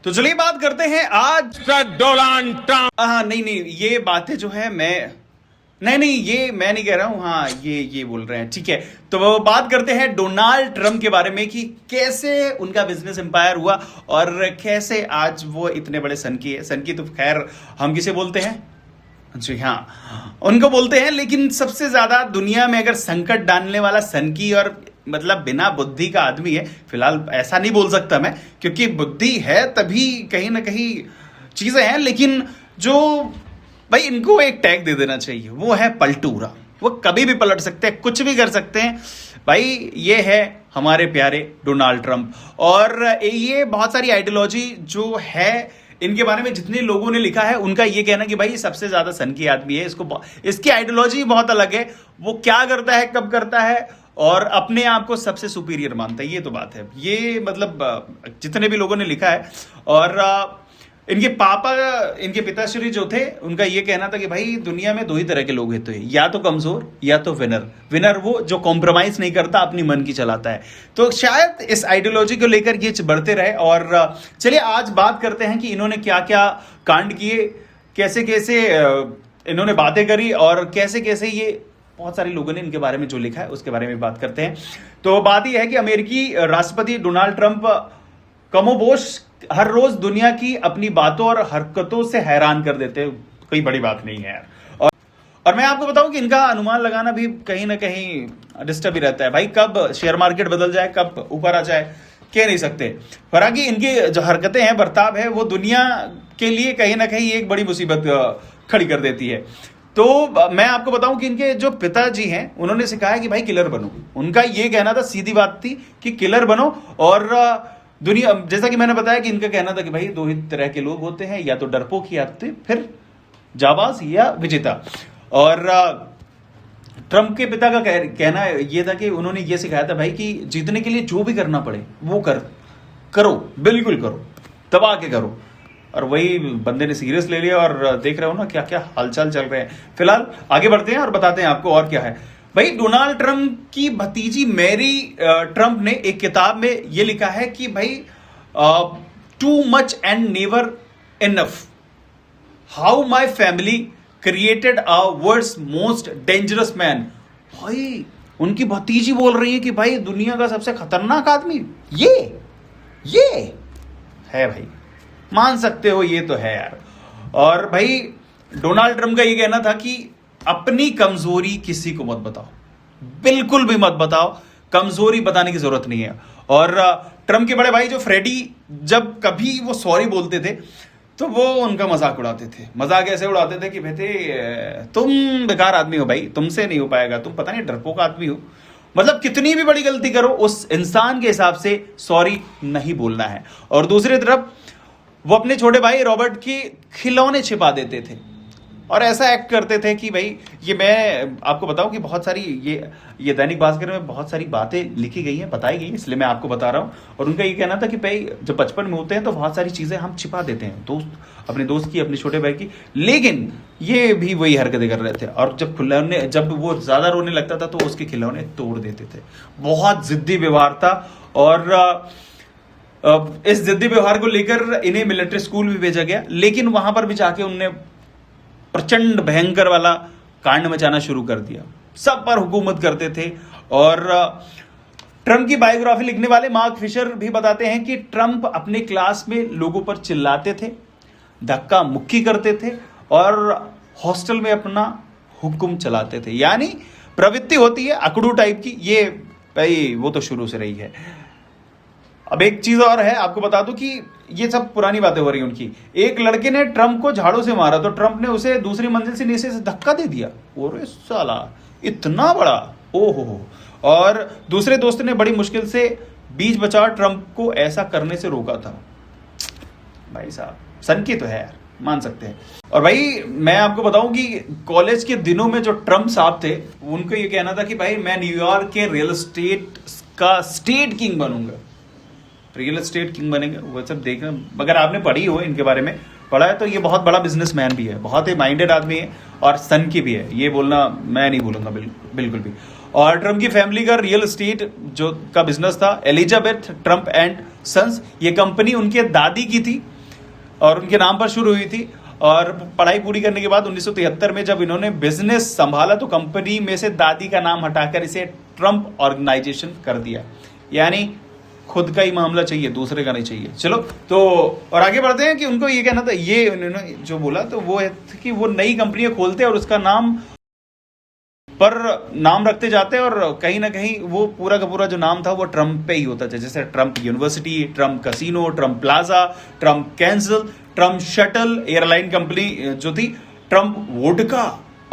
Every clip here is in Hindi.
तो चलिए बात करते हैं आज डोनाल्ड ट्रंप। हाँ नहीं, ये बातें जो है नहीं, ये मैं नहीं कह रहा हूं। हाँ ये बोल रहे हैं, ठीक है। तो वो बात करते हैं डोनाल्ड ट्रंप के बारे में कि कैसे उनका बिजनेस एम्पायर हुआ और कैसे आज वो इतने बड़े सन की तो खैर हम किसे बोलते हैं, जी हाँ उनको बोलते हैं। लेकिन सबसे ज्यादा दुनिया में अगर संकट डालने वाला सन की और मतलब बिना बुद्धि का आदमी है, फिलहाल ऐसा नहीं बोल सकता मैं, क्योंकि बुद्धि है तभी कहीं ना कहीं चीजें हैं। लेकिन जो भाई इनको एक टैग दे देना चाहिए, वो है पलटूरा। वो कभी भी पलट सकते हैं, कुछ भी कर सकते हैं भाई। ये है हमारे प्यारे डोनाल्ड ट्रंप। और ये बहुत सारी आइडियोलॉजी जो है इनके बारे में जितने लोगों ने लिखा है उनका ये कहना कि भाई सबसे ज्यादा सन की आदमी है, इसकी आइडियोलॉजी बहुत अलग है। वो क्या करता है, कब करता है और अपने आप को सबसे सुपीरियर मानता है, ये तो बात है। ये मतलब जितने भी लोगों ने लिखा है। और इनके पिताश्री जो थे उनका ये कहना था कि भाई दुनिया में दो ही तरह के लोग होते हैं, या तो कमजोर या तो विनर वो जो कॉम्प्रोमाइज नहीं करता, अपनी मन की चलाता है। तो शायद इस आइडियोलॉजी को लेकर ये बढ़ते रहे। और चलिए आज बात करते हैं कि इन्होंने क्या क्या कांड किए, कैसे कैसे इन्होंने बातें करी और कैसे कैसे ये बहुत सारे लोगों ने इनके बारे में जो लिखा है उसके बारे में बात करते हैं। तो बात यह है कि अमेरिकी राष्ट्रपति डोनाल्ड ट्रंप कमोबोश हर रोज दुनिया की अपनी बातों और हरकतों से हैरान कर देते हैं, कोई बड़ी बात नहीं है यार। और मैं आपको बताऊं कि इनका अनुमान लगाना भी कहीं ना कहीं डिस्टर्ब ही रहता है भाई। कब शेयर मार्केट बदल जाए, कब ऊपर आ जाए, कह नहीं सकते। हालांकि इनकी जो हरकतें हैं, बर्ताव है, वो दुनिया के लिए कहीं ना कहीं एक बड़ी मुसीबत खड़ी कर देती है। तो मैं आपको बताऊं कि इनके जो पिताजी हैं उन्होंने सिखाया कि भाई किलर बनो। उनका ये कहना था, सीधी बात थी कि किलर बनो। और दुनिया, जैसा कि मैंने बताया कि इनका कहना था कि भाई दो ही तरह के लोग होते हैं, या तो डरपोक ही आते, फिर जाबाज या विजेता। और ट्रंप के पिता का कहना यह था कि उन्होंने ये सिखाया था भाई कि जीतने के लिए जो भी करना पड़े वो करो, बिल्कुल करो, दबा के करो। और वही बंदे ने सीरियस ले लिया और देख रहे हो ना क्या क्या हालचाल चल रहे हैं। फिलहाल आगे बढ़ते हैं और बताते हैं आपको और क्या है। भाई डोनाल्ड ट्रंप की भतीजी मैरी ट्रंप ने एक किताब में यह लिखा है कि भाई too much and never enough, how my family created a world's most dangerous man. भाई उनकी भतीजी बोल रही है कि भाई दुनिया का सबसे खतरनाक आदमी ये है भाई, मान सकते हो, ये तो है यार। और भाई डोनाल्ड ट्रंप का ये कहना था कि अपनी कमजोरी किसी को मत बताओ, बिल्कुल भी मत बताओ, कमजोरी बताने की जरूरत नहीं है। और ट्रंप के बड़े भाई जो फ्रेडी, जब कभी वो सॉरी बोलते थे तो वो उनका मजाक उड़ाते थे। मजाक ऐसे उड़ाते थे कि बेटे तुम बेकार आदमी हो भाई, तुमसे नहीं हो पाएगा, तुम पता नहीं डरपोक आदमी हो। मतलब कितनी भी बड़ी गलती करो उस इंसान के हिसाब से सॉरी नहीं बोलना है। और दूसरी तरफ वो अपने छोटे भाई रॉबर्ट के खिलौने छिपा देते थे और ऐसा एक्ट करते थे कि भाई, ये मैं आपको बताऊं कि बहुत सारी ये दैनिक भास्कर में बहुत सारी बातें लिखी गई हैं, बताई गई हैं, इसलिए मैं आपको बता रहा हूं। और उनका ये कहना था कि भाई जब बचपन में होते हैं तो बहुत सारी चीजें हम छिपा देते हैं, अपने दोस्त की, अपने छोटे भाई की। लेकिन ये भी वही हरकतें कर रहे थे। और जब वो ज्यादा रोने लगता था तो उसके खिलौने तोड़ देते थे। बहुत जिद्दी व्यवहार था। और इस जिद्दी व्यवहार को लेकर इन्हें मिलिट्री स्कूल भी भेजा गया, लेकिन वहां पर भी जाके उनने प्रचंड भयंकर वाला कांड मचाना शुरू कर दिया, सब पर हुकूमत करते थे। और ट्रंप की बायोग्राफी लिखने वाले मार्क फिशर भी बताते हैं कि ट्रंप अपने क्लास में लोगों पर चिल्लाते थे, धक्का मुक्की करते थे और हॉस्टल में अपना हुक्म चलाते थे। यानी प्रवृत्ति होती है अकड़ू टाइप की, ये भाई वो तो शुरू से रही है। अब एक चीज और है, आपको बता दूं कि ये सब पुरानी बातें हो रही हैं उनकी। एक लड़के ने ट्रंप को झाड़ू से मारा तो ट्रंप ने उसे दूसरी मंजिल से नीचे से धक्का दे दिया। ओरे साला, इतना बड़ा, ओहो। और दूसरे दोस्त ने बड़ी मुश्किल से बीच बचा ट्रंप को ऐसा करने से रोका था। भाई साहब सन की तो है यार, मान सकते हैं। और भाई मैं आपको बताऊं कि कॉलेज के दिनों में जो ट्रंप साहब थे, उनको ये कहना था कि भाई मैं न्यूयॉर्क के रियल एस्टेट का स्टेट किंग बनूंगा। रियल एस्टेट किंग बनेंगे, वो सब देखना। अगर आपने पढ़ी हो, इनके बारे में पढ़ा है, तो ये बहुत बड़ा बिजनेसमैन भी है, बहुत ही माइंडेड आदमी है और सन की भी है। ये बोलना मैं नहीं बोलूंगा बिल्कुल भी। और ट्रम्प की फैमिली का रियल एस्टेट जो का बिजनेस था, एलिजाबेथ ट्रम्प एंड सन्स, ये कंपनी उनके दादी की थी और उनके नाम पर शुरू हुई थी। और पढ़ाई पूरी करने के बाद 1973 में जब इन्होंने बिजनेस संभाला तो कंपनी में से दादी का नाम हटाकर इसे ट्रम्प ऑर्गेनाइजेशन कर दिया। यानी खुद का ही मामला चाहिए, दूसरे का नहीं चाहिए। चलो तो और आगे बढ़ते हैं कि उनको ये कहना था, ये उन्होंने जो बोला तो वो है कि वो नई कंपनियां खोलते हैं और उसका नाम पर नाम रखते जाते हैं और कहीं ना कहीं वो पूरा का पूरा जो नाम था वो ट्रम्प पे ही होता था। जैसे Trump university, Trump casino, Trump plaza, Trump cancel, Trump shuttle airline company जो थी, ट्रम्प वोडका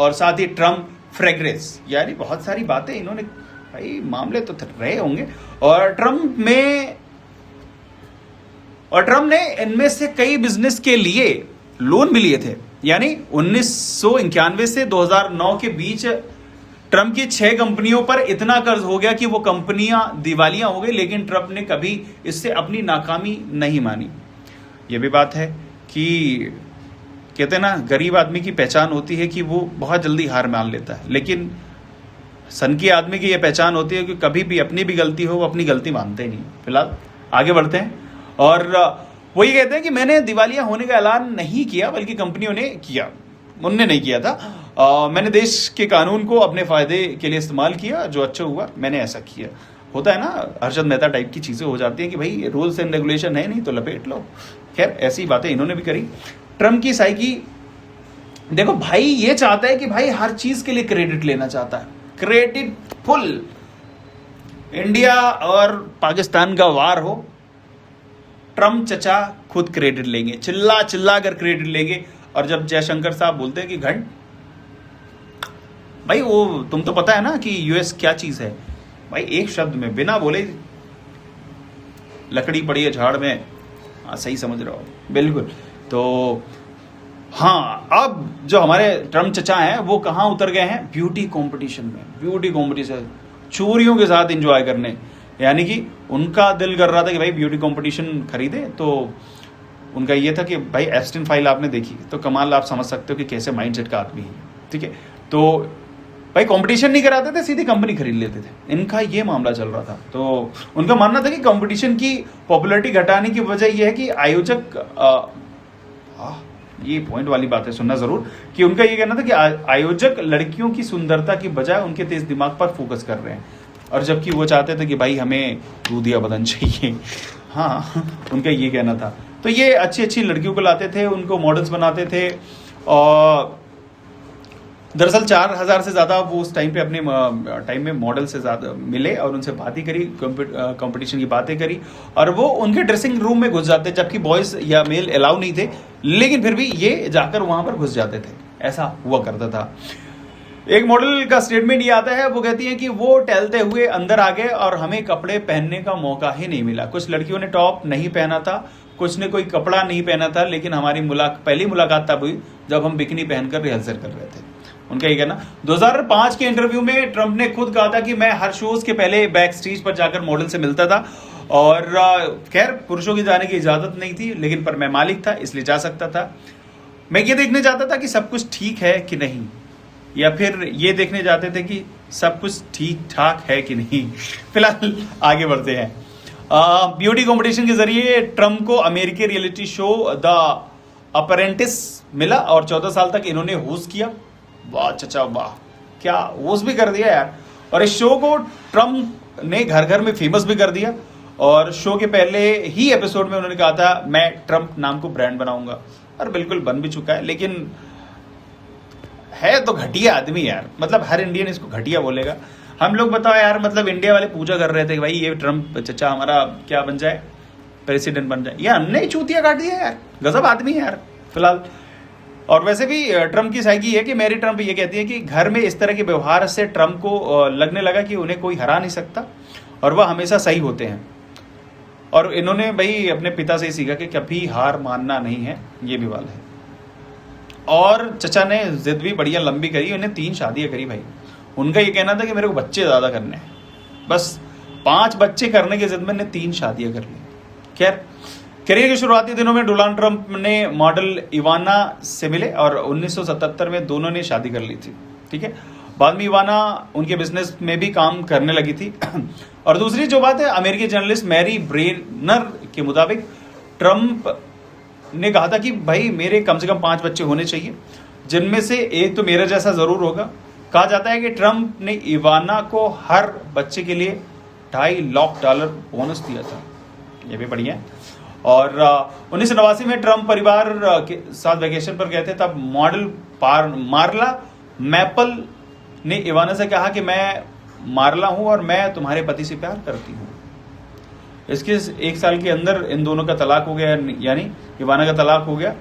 और साथ ही ट्रम्प फ्रेग्रेंस। यानी बहुत सारी बातें इन्होंने, भाई मामले तो रहे होंगे। और ट्रम्प ने इनमें से कई बिजनेस के लिए लोन भी लिए थे। यानी 1991 से 2009 के बीच ट्रम्प की 6 कंपनियों पर इतना कर्ज हो गया कि वो कंपनियां दिवालिया हो गई, लेकिन ट्रम्प ने कभी इससे अपनी नाकामी नहीं मानी। ये भी बात है कि कहते हैं ना, गरीब आदमी की पहचान होती है कि वो बहुत जल्दी हार मान लेता है, लेकिन सन की आदमी की यह पहचान होती है कि कभी भी अपनी भी गलती हो वो अपनी गलती मानते ही नहीं। फिलहाल आगे बढ़ते हैं और वो ये कहते हैं कि मैंने दिवालिया होने का ऐलान नहीं किया, बल्कि कंपनियों ने किया, उनने नहीं किया था। मैंने देश के कानून को अपने फायदे के लिए इस्तेमाल किया, जो अच्छा हुआ मैंने ऐसा किया। होता है ना, हर्षद मेहता टाइप की चीजें हो जाती हैं कि भाई रूल्स एंड रेगुलेशन है नहीं तो लपेट लो। खैर ऐसी बातें इन्होंने भी करी। ट्रम्प की साइकी देखो, भाई ये चाहता है कि भाई हर चीज के लिए क्रेडिट लेना चाहता है, क्रेडिट फुल। इंडिया और पाकिस्तान का वार हो, ट्रम्प चचा खुद क्रेडिट लेंगे, चिल्ला चिल्ला कर क्रेडिट लेंगे। और जब जयशंकर साहब बोलते हैं कि घंट, भाई वो तुम तो पता है ना कि यूएस क्या चीज है, भाई एक शब्द में बिना बोले लकड़ी पड़ी है झाड़ में। हाँ सही समझ रहे हो, बिल्कुल। तो हाँ, अब जो हमारे ट्रम्प चचा हैं वो कहाँ उतर गए हैं, ब्यूटी कंपटीशन में। ब्यूटी कंपटीशन चोरियों के साथ एंजॉय करने। यानी कि उनका दिल कर रहा था कि भाई ब्यूटी कंपटीशन खरीदे, तो उनका ये था कि भाई एप्स्टीन फाइल आपने देखी तो कमाल, आप समझ सकते हो कि कैसे माइंडसेट का आदमी है। ठीक है, तो भाई कंपटीशन नहीं कराते थे, सीधी कंपनी खरीद लेते थे। इनका ये मामला चल रहा था। तो उनका मानना था कि कंपटीशन की पॉपुलैरिटी घटाने की वजह यह है कि आयोजक, ये पॉइंट वाली बात है, सुनना जरूर, कि उनका ये कहना था कि आयोजक लड़कियों की सुंदरता की बजाय उनके तेज दिमाग पर फोकस कर रहे हैं, और जबकि वो चाहते थे कि भाई हमें दूधिया बदन चाहिए। हाँ, उनका ये कहना था। तो ये अच्छी अच्छी लड़कियों को लाते थे, उनको मॉडल्स बनाते थे। और दरअसल 4000 से ज़्यादा वो उस टाइम पे अपने टाइम में मॉडल से ज़्यादा मिले और उनसे बातें करी, कंपटीशन की बातें करी। और वो उनके ड्रेसिंग रूम में घुस जाते, जबकि बॉयज़ या मेल अलाउ नहीं थे, लेकिन फिर भी ये जाकर वहाँ पर घुस जाते थे। ऐसा हुआ करता था। एक मॉडल का स्टेटमेंट ये आता है, वो कहती है कि वो टहलते हुए अंदर आ गए और हमें कपड़े पहनने का मौका ही नहीं मिला। कुछ लड़कियों ने टॉप नहीं पहना था, कुछ ने कोई कपड़ा नहीं पहना था, लेकिन हमारी पहली मुलाकात तब हुई जब हम बिकनी पहनकर रिहर्सल कर रहे थे। उनका ये कहना। 2005 के इंटरव्यू में ट्रम्प ने खुद कहा था कि मैं हर शोज के पहले बैक स्टेज पर जाकर मॉडल से मिलता था, और खैर पुरुषों की जाने की इजाजत नहीं थी, लेकिन पर मैं मालिक था इसलिए जा सकता था। मैं ये देखने जाता था कि सब कुछ ठीक है कि नहीं, या फिर ये देखने जाते थे कि सब कुछ ठीक ठाक है कि नहीं। फिलहाल आगे बढ़ते हैं। ब्यूटी कंपटीशन के जरिए ट्रम्प को अमेरिकी रियलिटी शो द अप्रेंटिस मिला और 14 साल तक इन्होंने होस्ट किया। वाह चचा वाह, क्या होस्ट भी कर दिया यार। और इस शो को ट्रम्प ने घर घर में फेमस भी कर दिया, और शो के पहले ही एपिसोड में उन्होंने कहा था मैं ट्रम्प नाम को ब्रांड बनाऊंगा, और बिल्कुल बन भी चुका है। लेकिन है तो घटिया आदमी यार, मतलब हर इंडियन इसको घटिया बोलेगा। हम लोग बताओ यार, मतलब इंडिया वाले पूजा कर रहे थे कि भाई ये ट्रम्प चचा हमारा क्या बन जाए, प्रेसिडेंट बन जाए, ये हमने ही चूतिया काट दिया यार, गजब आदमी है यार। फिलहाल और वैसे भी ट्रम्प की साइकी है कि मैरी ट्रम्प ये कहती है कि घर में इस तरह के व्यवहार से ट्रम्प को लगने लगा कि उन्हें कोई हरा नहीं सकता और वह हमेशा सही होते हैं। और इन्होंने भाई अपने पिता से ही सीखा कि कभी हार मानना नहीं है, ये भी वाल है। और चचा ने जिद भी बढ़िया लंबी करी, उन्हें 3 शादियां करी भाई। उनका ये कहना था कि मेरे को बच्चे ज़्यादा करने हैं, बस 5 बच्चे करने की जिद में ने 3 शादियां कर ली। खैर करियर के शुरुआती दिनों में डोनाल्ड ट्रंप ने मॉडल इवाना से मिले और 1977 में दोनों ने शादी कर ली थी। ठीक है, बाद में इवाना उनके बिजनेस में भी काम करने लगी थी। और दूसरी जो बात है, अमेरिकी जर्नलिस्ट मैरी ब्रेनर के मुताबिक ट्रंप ने कहा था कि भाई मेरे कम से कम 5 बच्चे होने चाहिए, जिनमें से एक तो मेरा जैसा जरूर होगा। कहा जाता है कि ट्रंप ने इवाना को हर बच्चे के लिए $2.5 लाख बोनस दिया था। ये भी बढ़िया है। और 1989 में ट्रंप परिवार के साथ वेकेशन पर गए थे, तब मॉडल मार्ला मैपल ने इवाना से कहा कि मैं मार्ला हूं और मैं तुम्हारे पति से प्यार करती हूं। इसके 1 साल के अंदर इन दोनों का तलाक हो गया, यानी इवाना का तलाक हो गया।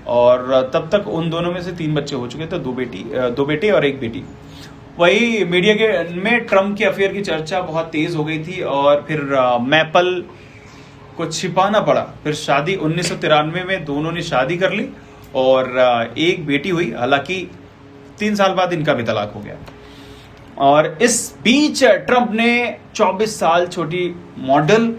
और तब तक उन दोनों में से 3 बच्चे हो चुके थे, 2 बेटे और 1 बेटी। वही मीडिया के में ट्रंप के अफेयर की चर्चा बहुत तेज हो गई थी और फिर मैपल को छिपाना पड़ा। फिर शादी 1993 में दोनों ने शादी कर ली और 1 बेटी हुई। हालांकि 3 साल बाद इनका भी तलाक हो गया। और इस बीच ट्रंप ने 24 साल छोटी मॉडल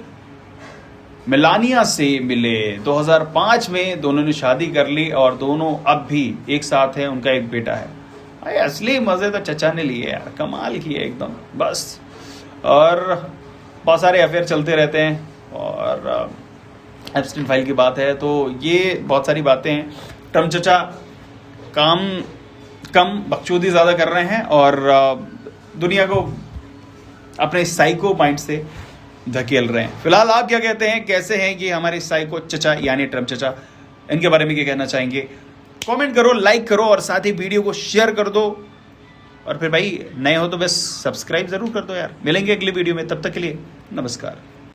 मेलानिया से मिले। 2005 में दोनों ने शादी कर ली और दोनों अब भी एक साथ हैं। उनका 1 बेटा है। भाई असली मजे तो चचा ने लिए यार, कमाल किए एकदम बस। और बहुत सारे अफेयर चलते रहते हैं और एप्स्टीन फाइल की बात है, तो ये बहुत सारी बातें हैं। ट्रंप चचा काम कम बकचोदी ज़्यादा कर रहे हैं और दुनिया को अपने साइको पॉइंट से धकेल रहे हैं। फिलहाल आप क्या कहते हैं, कैसे हैं ये हमारे साइको चचा यानी ट्रंप चचा? इनके बारे में क्या कहना चाहेंगे? कमेंट करो, लाइक करो और साथ ही वीडियो को शेयर कर दो। और फिर भाई नए हो तो बस सब्सक्राइब जरूर कर दो यार। मिलेंगे अगली वीडियो में, तब तक के लिए नमस्कार।